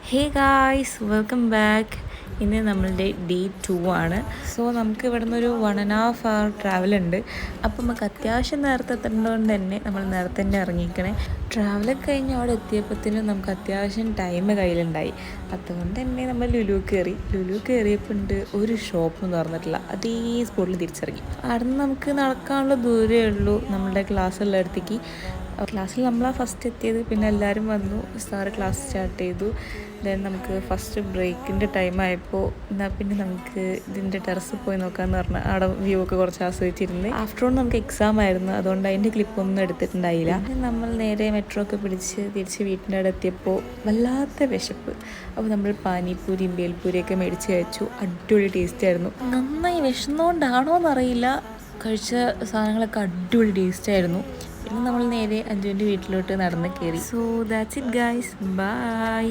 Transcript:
Hey guys welcome back. ഇന്ന് നമ്മളുടെ day 2 ആണ്. സോ നമുക്ക് ഇവിടെ നിന്നൊരു 1.5 hour ട്രാവൽ ഉണ്ട്. അപ്പം നമുക്ക് അത്യാവശ്യം നേരത്തെ എത്തേണ്ടതുകൊണ്ട് തന്നെ നമ്മൾ നേരത്തെ തന്നെ ഇറങ്ങിക്കണേ. ട്രാവലൊക്കെ കഴിഞ്ഞ് അവിടെ എത്തിയപ്പോഴത്തേനും നമുക്ക് അത്യാവശ്യം ടൈം കയ്യിലുണ്ടായി. അതുകൊണ്ട് തന്നെ നമ്മൾ ലുലു കയറിയപ്പോൾ ഉണ്ട് ഒരു ഷോപ്പ് തുറന്നിട്ടില്ല. അതേ സ്പോട്ടിൽ തിരിച്ചിറങ്ങി. അവിടെ നിന്ന് നമുക്ക് നടക്കാനുള്ള ദൂരമേ ഉള്ളൂ നമ്മുടെ ക്ലാസ്സുള്ള അടുത്തേക്ക്. ക്ലാസ്സിൽ നമ്മളാണ് ഫസ്റ്റ് എത്തിയത്. പിന്നെ എല്ലാവരും വന്നു, സാറ് ക്ലാസ് സ്റ്റാർട്ട് ചെയ്തു. ദെൻ നമുക്ക് ഫസ്റ്റ് ബ്രേക്കിൻ്റെ ടൈം ആയപ്പോൾ എന്നാൽ പിന്നെ നമുക്ക് ഇതിൻ്റെ ടെറസ് പോയി നോക്കാമെന്ന് പറഞ്ഞാൽ അവിടെ വ്യൂ ഒക്കെ കുറച്ച് ആസ്വദിച്ചിരുന്നു. ആഫ്റ്റർ ഓൾ നമുക്ക് എക്സാം ആയിരുന്നു, അതുകൊണ്ട് അതിൻ്റെ ക്ലിപ്പൊന്നും എടുത്തിട്ടുണ്ടായില്ല. നമ്മൾ നേരെ മെട്രോ ഒക്കെ പിടിച്ച് തിരിച്ച് വീട്ടിൻ്റെ അവിടെ എത്തിയപ്പോൾ വല്ലാത്ത വിശപ്പ്. അപ്പോൾ നമ്മൾ പാനിപ്പൂരിയും ബേൽപൂരിയൊക്കെ മേടിച്ച് കഴിച്ചു. അടിപൊളി ടേസ്റ്റ് ആയിരുന്നു. നന്നായി വിശന്നുകൊണ്ടാണോ എന്നറിയില്ല, കഴിച്ച സാധനങ്ങളൊക്കെ അടിപൊളി ടേസ്റ്റ് ആയിരുന്നു. പിന്നെ നമ്മൾ നേരെ അഞ്ജുവിൻ്റെ വീട്ടിലോട്ട് നടന്ന് കയറി. So that's it guys, by.